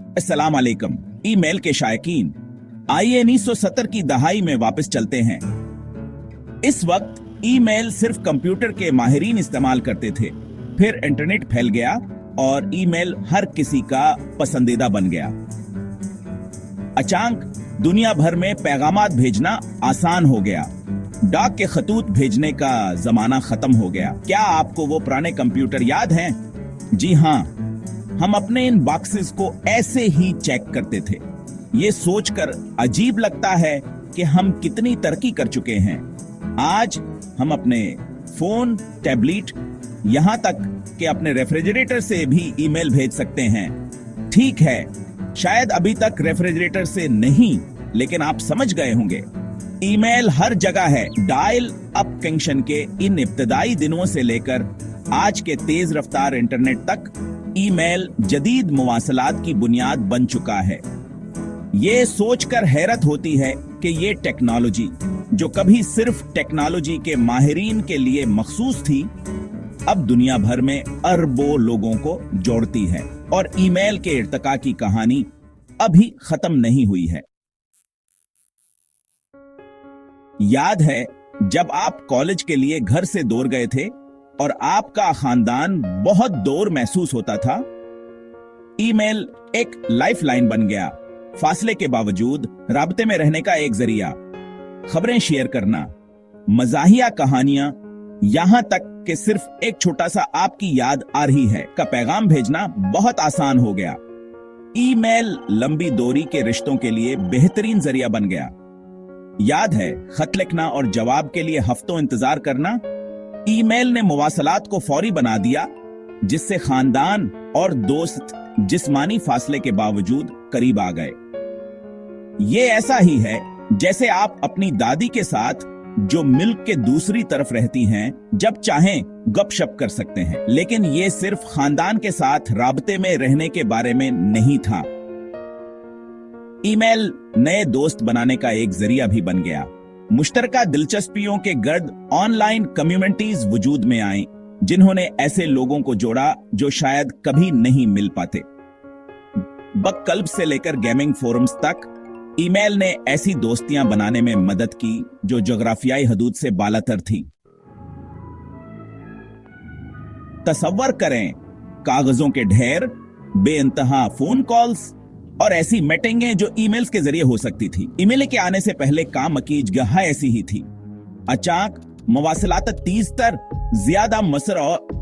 अस्सलाम वालेकुम ईमेल के शायकीन, आइए 1970 की दहाई में वापस चलते हैं। इस वक्त ईमेल सिर्फ कंप्यूटर के माहिरीन इस्तेमाल करते थे। फिर इंटरनेट फैल गया और ईमेल हर किसी का पसंदीदा बन गया। अचानक दुनिया भर में पैगामात भेजना आसान हो गया। डाक के खतूत भेजने का जमाना खत्म हो गया। क्या आपको वो पुराने कंप्यूटर याद हैं? जी हाँ, हम अपने इन बॉक्सेस को ऐसे ही चेक करते थे। ये सोचकर अजीब लगता है कि हम कितनी तरक्की कर चुके हैं। आज हम अपने फोन, टैबलेट, यहाँ तक कि अपने रेफ्रिजरेटर से भी ईमेल भेज सकते हैं। ठीक है, शायद अभी तक रेफ्रिजरेटर से नहीं, लेकिन आप समझ गए होंगे। ईमेल हर जगह है। डायल अप कनेक्शन के इन इब्तदाई दिनों से लेकर आज के तेज रफ्तार इंटरनेट तक ईमेल जदीद मुवासलात की बुनियाद बन चुका है। ये सोचकर हैरत होती है कि ये टेक्नोलॉजी, जो कभी सिर्फ टेक्नोलॉजी के माहिरीन के लिए मखसूस थी, अब दुनिया भर में अरबों लोगों को जोड़ती है। और ईमेल के इर्तिका की कहानी अभी खत्म नहीं हुई है। याद है जब आप कॉलेज के लिए घर से दूर गए थे और आपका खानदान बहुत दूर महसूस होता था? ईमेल एक लाइफलाइन बन गया। फासले के बावजूद राब्ते में रहने का एक जरिया, खबरें शेयर करना, मजाहिया कहानियां, यहां तक कि सिर्फ एक छोटा सा आपकी याद आ रही है का पैगाम भेजना बहुत आसान हो गया। ईमेल लंबी दूरी के रिश्तों के लिए बेहतरीन जरिया बन गया। याद है खत लिखना और जवाब के लिए हफ्तों इंतजार करना? ईमेल ने मुवासलात को फौरी बना दिया, जिससे खानदान और दोस्त जिस्मानी फासले के बावजूद करीब आ गए। ये ऐसा ही है जैसे आप अपनी दादी के साथ, जो मिल्क के दूसरी तरफ रहती हैं, जब चाहें गपशप कर सकते हैं। लेकिन ये सिर्फ खानदान के साथ राब्ते में रहने के बारे में नहीं था। ईमेल नए दोस्त बनाने का एक जरिया भी बन गया। मुश्तरका दिलचस्पियों के गर्द ऑनलाइन कम्युनिटीज वजूद में आई, जिन्होंने ऐसे लोगों को जोड़ा जो शायद कभी नहीं मिल पाते। बकल्ब से लेकर गेमिंग फोरम्स तक ईमेल ने ऐसी दोस्तियां बनाने में मदद की जो जोग्राफियाई हदूद से बालातर थी। तसव्वुर करें, कागजों के ढेर, बेइंतहा फोन कॉल्स और ऐसी मीटिंगें जो ईमेल्स के जरिए हो सकती थी। ईमेल के आने से पहले काम अकीज गहा ऐसी ही थी। अचानक मवासलात तीज तर ज्यादा मसर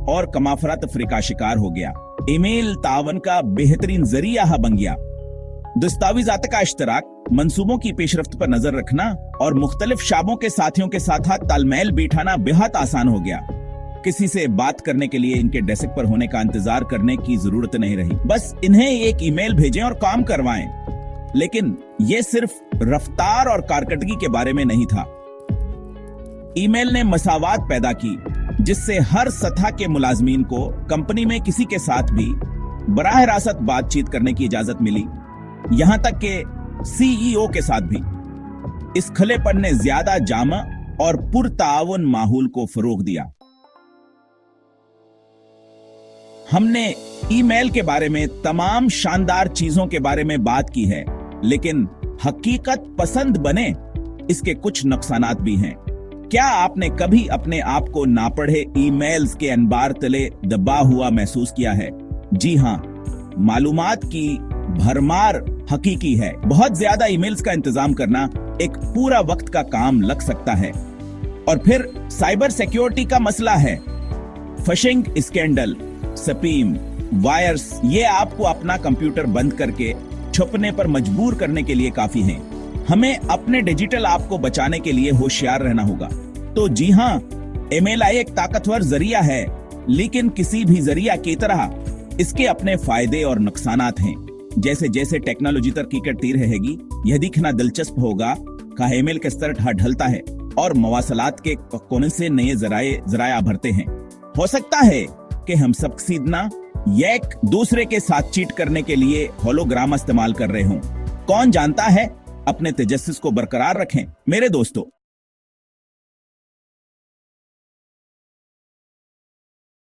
और कमाफरत अफ्रीका शिकार हो गया। ईमेल तावन का बेहतरीन जरिया बन गया। दस्तावेजात का इश्तराक, मंसूबों की पेशरफ्त पर नजर रखना और मुख्तलिफ शाबों के साथियों के साथ तालमेल बिठाना बेहद आसान हो गया। किसी से बात करने के लिए इनके डेस्क पर होने का इंतजार करने की जरूरत नहीं रही। बस इन्हें एक ईमेल भेजें और काम करवाएं। लेकिन यह सिर्फ रफ्तार और कारकर्दगी के बारे में नहीं था। ईमेल ने मसावात पैदा की, जिससे हर सतह के मुलाजमीन को कंपनी में किसी के साथ भी बराह रास्त बातचीत करने की इजाजत मिली, यहां तक कि सीईओ के साथ भी। इस खुलेपन ने ज्यादा जामा और पुरताउन माहौल को फरोग दिया। हमने ईमेल के बारे में तमाम शानदार चीजों के बारे में बात की है, लेकिन हकीकत पसंद बने, इसके कुछ नुकसानात भी हैं। क्या आपने कभी अपने आप को नापढ़े ईमेल्स के अनबार तले दबा हुआ महसूस किया है? जी हाँ, मालूमात की भरमार हकीकी है। बहुत ज्यादा ईमेल्स का इंतजाम करना एक पूरा वक्त का काम लग सकता है। और फिर साइबर सिक्योरिटी का मसला है। फिशिंग स्कैंडल, स्पैम, वायर्स, ये आपको अपना कंप्यूटर बंद करके छुपने पर मजबूर करने के लिए काफी हैं। हमें अपने डिजिटल आप को बचाने के लिए होशियार रहना होगा। तो जी हाँ, ईमेल एक ताकतवर जरिया है, लेकिन किसी भी जरिया की तरह इसके अपने फायदे और नुकसानात हैं। जैसे जैसे टेक्नोलॉजी तरक्की करती रहेगी, यह दिखना दिलचस्प होगा कि ईमेल किस तरह ढलता है और मवासलात के कोने से नए जराया भरते हैं। हो सकता है कि हम सब सीधना एक दूसरे के साथ चीट करने के लिए होलोग्राम इस्तेमाल कर रहे हों। कौन जानता है? अपने तजस्सुस को बरकरार रखें मेरे दोस्तों।